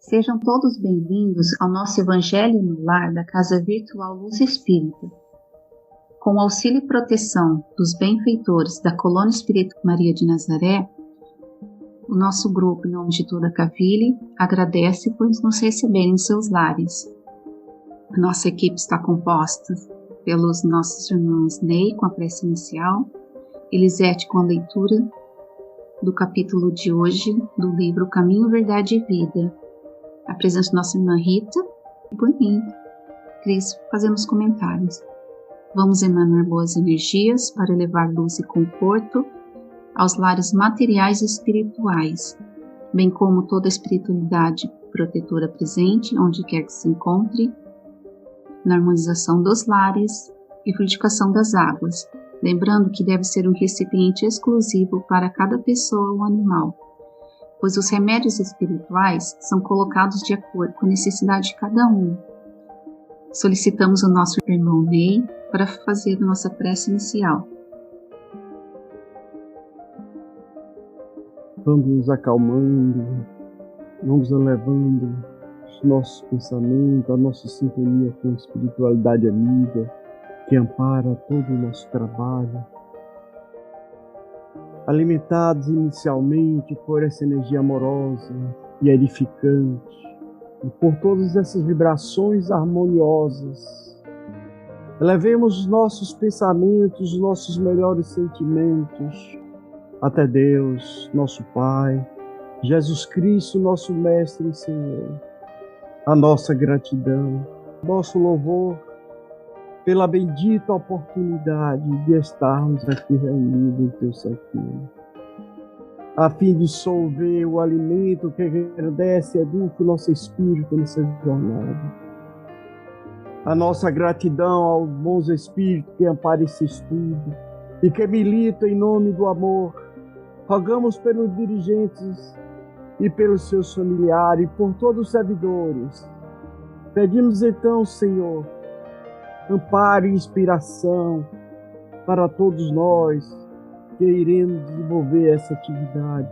Sejam todos bem-vindos ao nosso Evangelho no Lar da Casa Virtual Luz Espírita. Com o auxílio e proteção dos benfeitores da Colônia Espírita Maria de Nazaré, o nosso grupo, em nome de toda a Cavile, agradece por nos receberem em seus lares. A nossa equipe está composta pelos nossos irmãos Ney, com a prece inicial, Elisete, com a leitura do capítulo de hoje do livro Caminho, Verdade e Vida, a presença de nossa irmã Rita e por mim, Cris, fazendo os comentários. Vamos emanar boas energias para elevar luz e conforto aos lares materiais e espirituais, bem como toda a espiritualidade protetora presente, onde quer que se encontre, na harmonização dos lares e fluidificação das águas, lembrando que deve ser um recipiente exclusivo para cada pessoa ou animal, pois os remédios espirituais são colocados de acordo com a necessidade de cada um. Solicitamos o nosso irmão Ney para fazer a nossa prece inicial. Vamos nos acalmando, vamos elevando os nossos pensamentos, a nossa sintonia com a espiritualidade amiga, que ampara todo o nosso trabalho. Alimentados inicialmente por essa energia amorosa e edificante, e por todas essas vibrações harmoniosas, elevemos os nossos pensamentos, os nossos melhores sentimentos até Deus, nosso Pai, Jesus Cristo, nosso Mestre e Senhor. A nossa gratidão, nosso louvor pela bendita oportunidade de estarmos aqui reunidos em Teu Santo Nome, a fim de solver o alimento que agradece e educa o nosso espírito nessa jornada. A nossa gratidão aos bons espíritos que amparam esse estudo e que militam em nome do amor. Rogamos pelos dirigentes e pelos seus familiares, e por todos os servidores. Pedimos então, Senhor, amparo e inspiração para todos nós que iremos desenvolver essa atividade.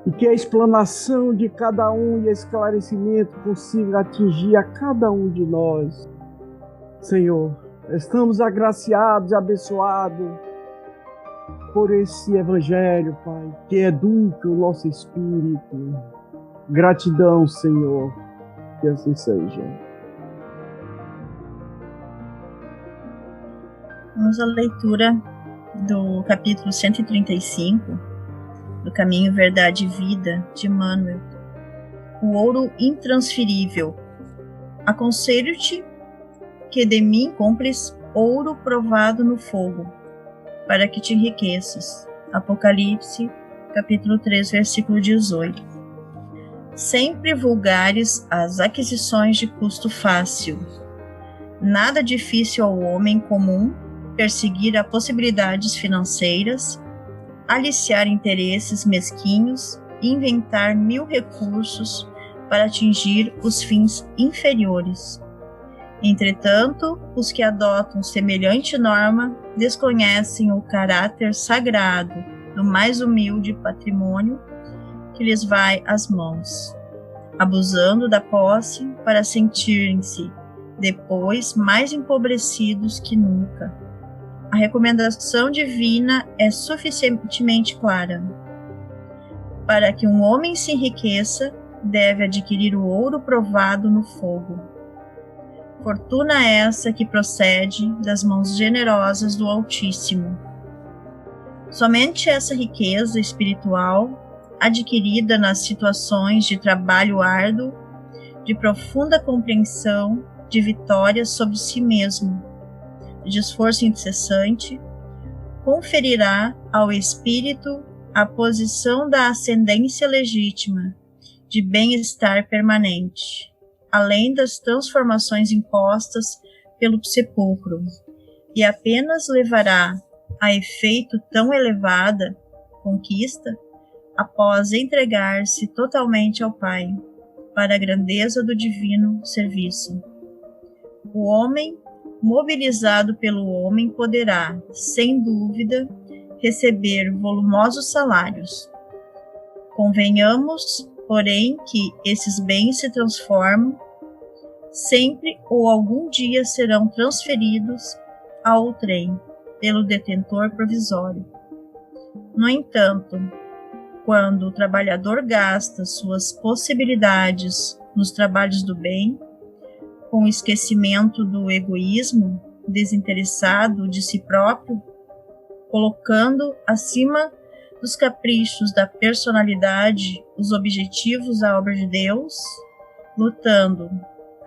E que a explanação de cada um e esclarecimento consiga atingir a cada um de nós. Senhor, estamos agraciados e abençoados por esse Evangelho, Pai, que educa o nosso espírito. Gratidão, Senhor, que assim seja. Vamos à leitura do capítulo 135, do Caminho, Verdade e Vida, de Emmanuel. O ouro intransferível. Aconselho-te que de mim compres ouro provado no fogo, para que te enriqueças. Apocalipse, capítulo 3, versículo 18. Sempre vulgares as aquisições de custo fácil. Nada difícil ao homem comum perseguir a possibilidades financeiras, aliciar interesses mesquinhos e inventar 1000 recursos para atingir os fins inferiores. Entretanto, os que adotam semelhante norma desconhecem o caráter sagrado do mais humilde patrimônio que lhes vai às mãos, abusando da posse para sentirem-se depois mais empobrecidos que nunca. A recomendação divina é suficientemente clara. Para que um homem se enriqueça, deve adquirir o ouro provado no fogo. Fortuna essa que procede das mãos generosas do Altíssimo. Somente essa riqueza espiritual, adquirida nas situações de trabalho árduo, de profunda compreensão, de vitória sobre si mesmo, de esforço incessante, conferirá ao espírito a posição da ascendência legítima, de bem-estar permanente, além das transformações impostas pelo sepulcro, e apenas levará a efeito tão elevada conquista após entregar-se totalmente ao Pai, para a grandeza do divino serviço. o homem, mobilizado pelo homem, poderá, sem dúvida, receber volumosos salários. Convenhamos, porém, que esses bens se transformam, sempre ou algum dia serão transferidos ao outrem pelo detentor provisório. No entanto, quando o trabalhador gasta suas possibilidades nos trabalhos do bem, com o esquecimento do egoísmo desinteressado de si próprio, colocando acima dos caprichos da personalidade os objetivos da obra de Deus, lutando,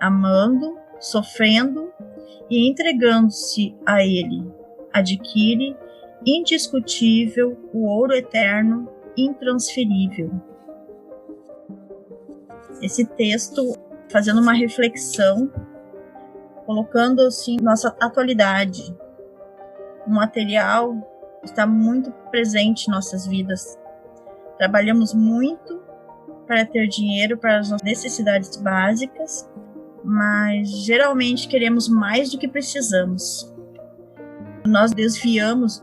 amando, sofrendo e entregando-se a Ele, adquire indiscutível o ouro eterno, intransferível. Esse texto fazendo uma reflexão, colocando assim nossa atualidade. O material está muito presente em nossas vidas. Trabalhamos muito para ter dinheiro para as nossas necessidades básicas, mas geralmente queremos mais do que precisamos. Nós desviamos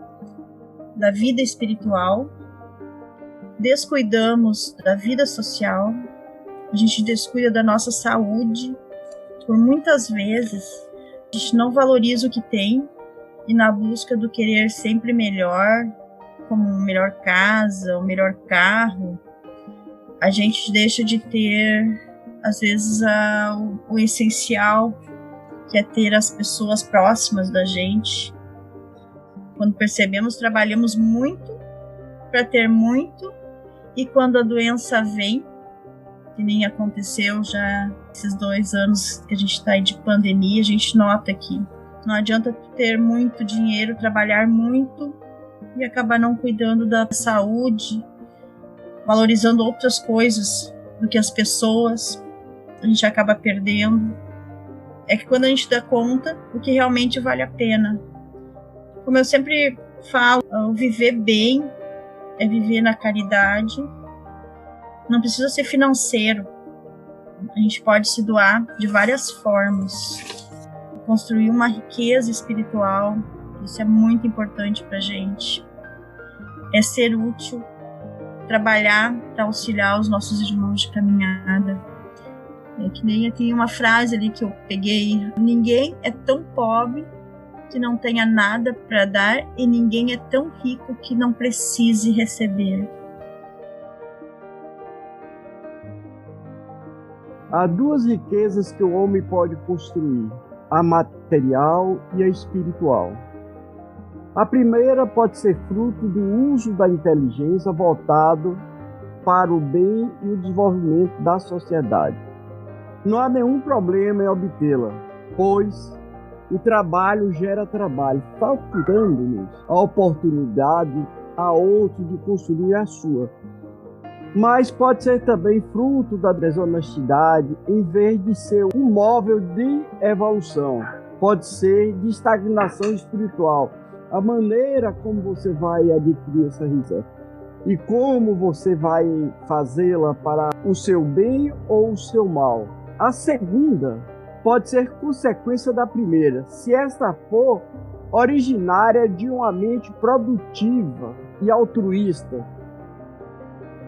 da vida espiritual, descuidamos da vida social, a gente descuida da nossa saúde. Por muitas vezes, a gente não valoriza o que tem e na busca do querer sempre melhor, como uma melhor casa, um melhor carro, a gente deixa de ter, às vezes, o essencial, que é ter as pessoas próximas da gente. Quando percebemos, trabalhamos muito para ter muito, e quando a doença vem, que nem aconteceu já esses 2 anos que a gente está aí de pandemia, a gente nota que não adianta ter muito dinheiro, trabalhar muito e acabar não cuidando da saúde, valorizando outras coisas do que as pessoas, a gente acaba perdendo. É que quando a gente dá conta, o que realmente vale a pena. Como eu sempre falo, viver bem é viver na caridade. Não precisa ser financeiro. A gente pode se doar de várias formas. Construir uma riqueza espiritual. Isso é muito importante pra gente. É ser útil. Trabalhar para auxiliar os nossos irmãos de caminhada. É que nem tem uma frase ali que eu peguei. Ninguém é tão pobre que não tenha nada para dar, e ninguém é tão rico que não precise receber. Há 2 riquezas que o homem pode construir: a material e a espiritual. A primeira pode ser fruto do uso da inteligência voltado para o bem e o desenvolvimento da sociedade. Não há nenhum problema em obtê-la, pois o trabalho gera trabalho, facultando-nos a oportunidade a outro de construir a sua. Mas pode ser também fruto da desonestidade, em vez de ser um móvel de evolução. Pode ser de estagnação espiritual. A maneira como você vai adquirir essa riqueza e como você vai fazê-la para o seu bem ou o seu mal. A segunda pode ser consequência da primeira, se esta for originária de uma mente produtiva e altruísta,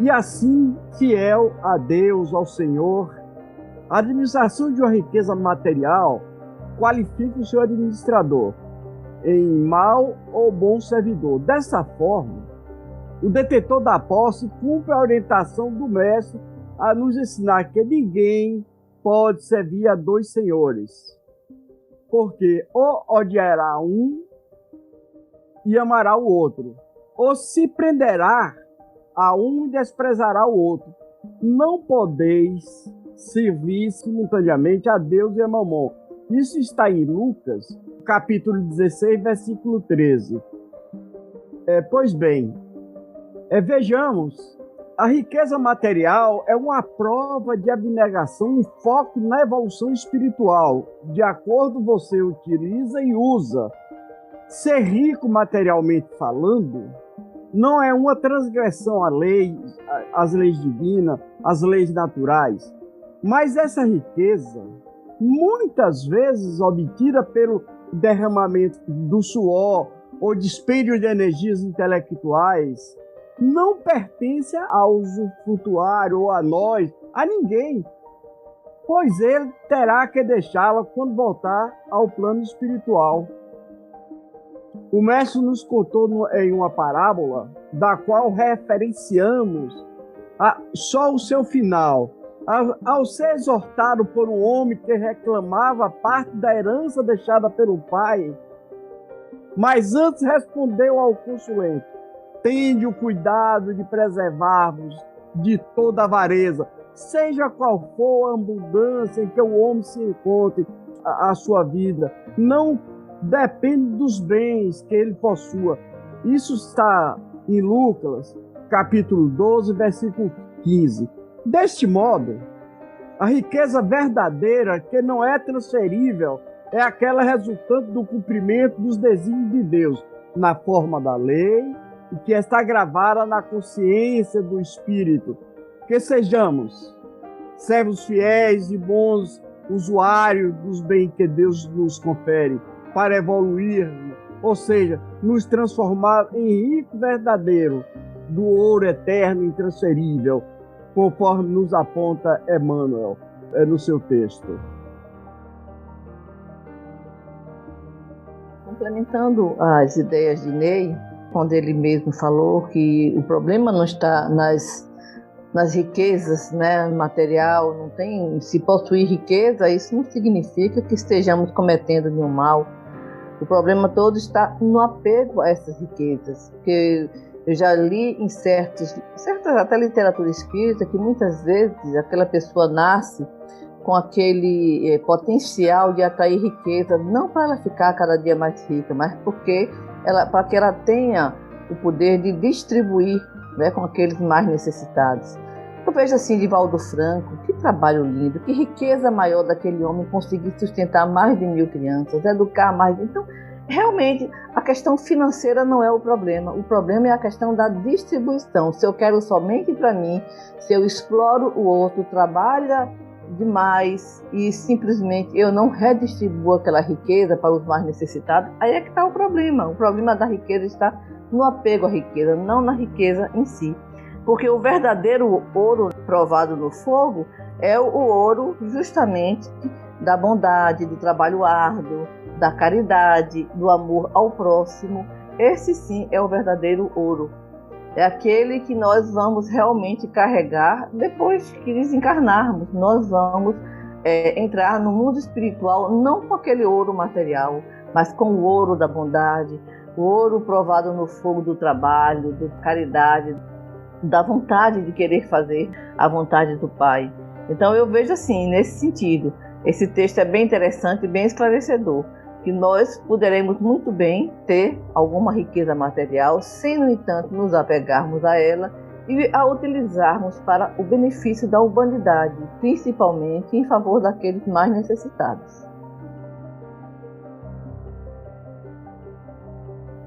e assim fiel a Deus, ao Senhor. A administração de uma riqueza material qualifica o seu administrador em mau ou bom servidor. Dessa forma, o detentor da posse cumpre a orientação do mestre a nos ensinar que ninguém pode servir a 2 senhores, porque ou odiará um e amará o outro, ou se prenderá a um e desprezará o outro. Não podeis servir simultaneamente a Deus e a Mamon. Isso está em Lucas, capítulo 16, versículo 13. Pois bem, vejamos, a riqueza material é uma prova de abnegação, um foco na evolução espiritual. De acordo, você utiliza e usa. Ser rico materialmente falando não é uma transgressão às leis divinas, às leis naturais. Mas essa riqueza muitas vezes obtida pelo derramamento do suor ou dispêndio de energias intelectuais, não pertence ao usufrutuário ou a nós, a ninguém, pois ele terá que deixá-la quando voltar ao plano espiritual. O mestre nos contou em uma parábola, da qual referenciamos só o seu final. Ao ser exortado por um homem que reclamava parte da herança deixada pelo pai, mas antes respondeu ao consulente: tende o cuidado de preservar-vos de toda avareza, seja qual for a abundância em que o homem se encontre a sua vida, não depende dos bens que ele possua. Isso está em Lucas, capítulo 12, versículo 15. Deste modo, a riqueza verdadeira, que não é transferível, é aquela resultante do cumprimento dos desígnios de Deus, na forma da lei, e que está gravada na consciência do Espírito. Que sejamos servos fiéis e bons usuários dos bens que Deus nos confere, para evoluir, ou seja, nos transformar em rico verdadeiro do ouro eterno e intransferível, conforme nos aponta Emmanuel no seu texto. Complementando as ideias de Ney, quando ele mesmo falou que o problema não está nas riquezas, né, material, não tem, se possuir riqueza, isso não significa que estejamos cometendo nenhum mal. O problema todo está no apego a essas riquezas, porque eu já li em certas até literatura espírita, que muitas vezes aquela pessoa nasce com aquele potencial de atrair riqueza, não para ela ficar cada dia mais rica, mas para que ela tenha o poder de distribuir, né, com aqueles mais necessitados. Eu vejo assim Divaldo Franco, que trabalho lindo, que riqueza maior daquele homem conseguir sustentar mais de 1000 crianças, educar mais de... Então, realmente, a questão financeira não é o problema é a questão da distribuição. Se eu quero somente para mim, se eu exploro o outro, trabalha demais e simplesmente eu não redistribuo aquela riqueza para os mais necessitados, aí é que está o problema. O problema da riqueza está no apego à riqueza, não na riqueza em si. Porque o verdadeiro ouro provado no fogo é o ouro justamente da bondade, do trabalho árduo, da caridade, do amor ao próximo. Esse sim é o verdadeiro ouro. É aquele que nós vamos realmente carregar depois que desencarnarmos. Nós vamos entrar no mundo espiritual não com aquele ouro material, mas com o ouro da bondade, o ouro provado no fogo do trabalho, da caridade, da vontade de querer fazer a vontade do Pai. Então eu vejo assim, nesse sentido, esse texto é bem interessante e bem esclarecedor, que nós poderemos muito bem ter alguma riqueza material, sem, no entanto, nos apegarmos a ela e a utilizarmos para o benefício da humanidade, principalmente em favor daqueles mais necessitados.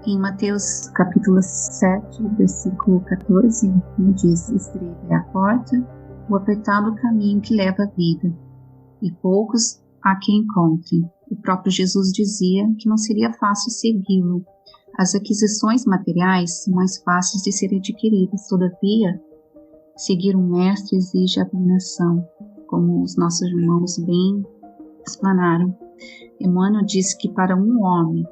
Em Mateus capítulo 7, versículo 14, diz: estreita é a porta, o apertado caminho que leva à vida, e poucos há que encontrem. O próprio Jesus dizia que não seria fácil segui-lo. As aquisições materiais são mais fáceis de serem adquiridas, todavia, seguir um mestre exige abnegação, como os nossos irmãos bem explanaram. Emmanuel disse que para um homem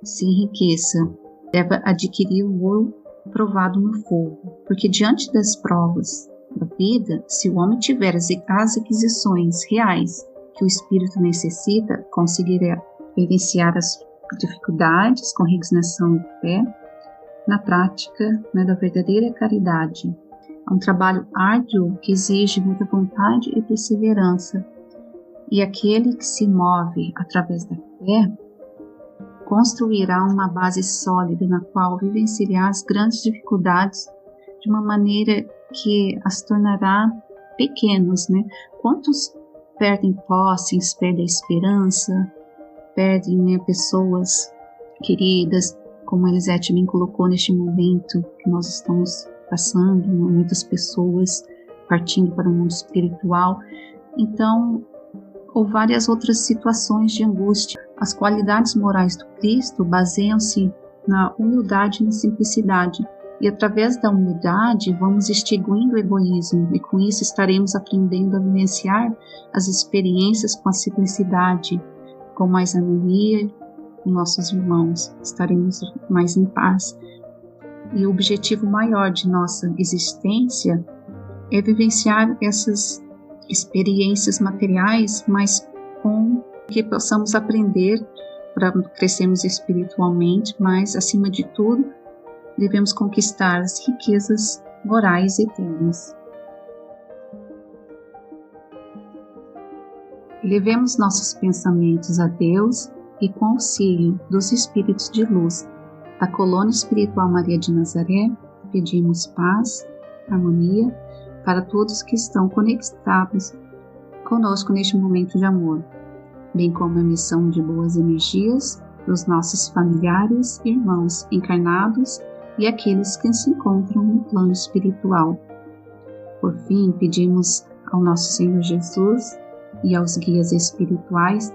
se enriqueça, deve adquirir o ouro provado no fogo, porque diante das provas da vida, se o homem tiver as aquisições reais que o espírito necessita, conseguirá vivenciar as dificuldades com resignação e fé, na prática, né, da verdadeira caridade. É um trabalho árduo que exige muita vontade e perseverança, e aquele que se move através da fé construirá uma base sólida na qual vivenciará as grandes dificuldades de uma maneira que as tornará pequenas, né? Quantos perdem posses, perdem a esperança, perdem, né, pessoas queridas, como a Elisete bem colocou neste momento que nós estamos passando, né? Muitas pessoas partindo para o mundo espiritual. Então, ou várias outras situações de angústia. As qualidades morais do Cristo baseiam-se na humildade e na simplicidade. E através da humildade vamos extinguindo o egoísmo e com isso estaremos aprendendo a vivenciar as experiências com a simplicidade, com mais harmonia com nossos irmãos. Estaremos mais em paz. E o objetivo maior de nossa existência é vivenciar essas experiências materiais, mas com que possamos aprender para crescermos espiritualmente, mas acima de tudo devemos conquistar as riquezas morais eternas. Levemos nossos pensamentos a Deus e com auxílio dos Espíritos de Luz da Colônia Espiritual Maria de Nazaré, pedimos paz, harmonia para todos que estão conectados conosco neste momento de amor, bem como a emissão de boas energias dos nossos familiares e irmãos encarnados e aqueles que se encontram no plano espiritual. Por fim, pedimos ao nosso Senhor Jesus e aos guias espirituais,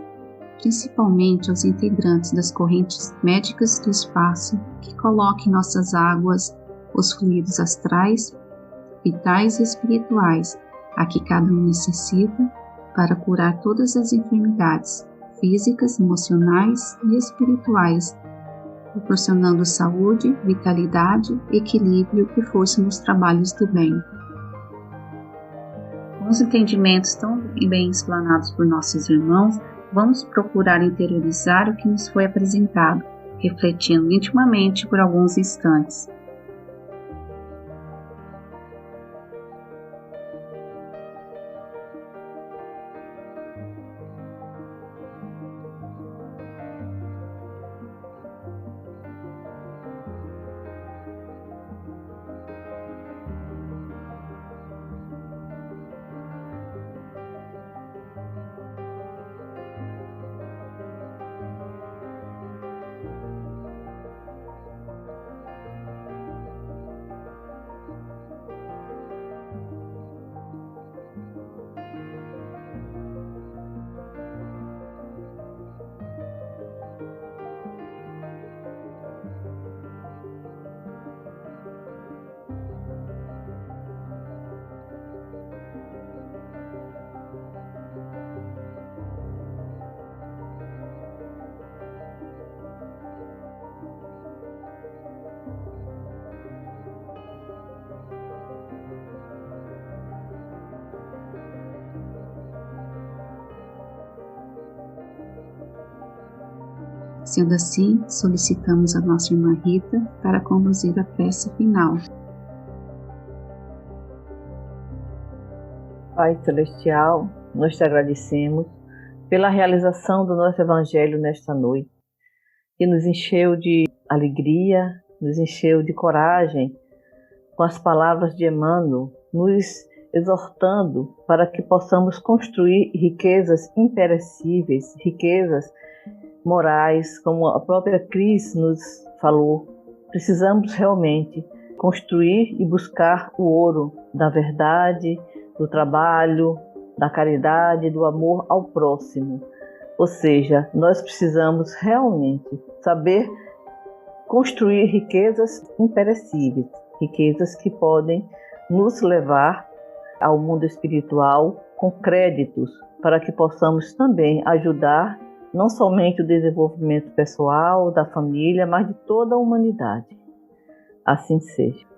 principalmente aos integrantes das correntes médicas do espaço, que coloquem em nossas águas os fluidos astrais, vitais e espirituais, a que cada um necessita para curar todas as enfermidades físicas, emocionais e espirituais, proporcionando saúde, vitalidade, equilíbrio e força nos trabalhos do bem. Com os entendimentos tão bem explanados por nossos irmãos, vamos procurar interiorizar o que nos foi apresentado, refletindo intimamente por alguns instantes. Sendo assim, solicitamos a nossa irmã Rita para conduzir a prece final. Pai Celestial, nós te agradecemos pela realização do nosso Evangelho nesta noite, que nos encheu de alegria, nos encheu de coragem, com as palavras de Emmanuel, nos exortando para que possamos construir riquezas imperecíveis, riquezas morais, como a própria Cris nos falou. Precisamos realmente construir e buscar o ouro da verdade, do trabalho, da caridade, do amor ao próximo. Ou seja, nós precisamos realmente saber construir riquezas imperecíveis, riquezas que podem nos levar ao mundo espiritual com créditos, para que possamos também ajudar não somente o desenvolvimento pessoal, da família, mas de toda a humanidade. Assim seja.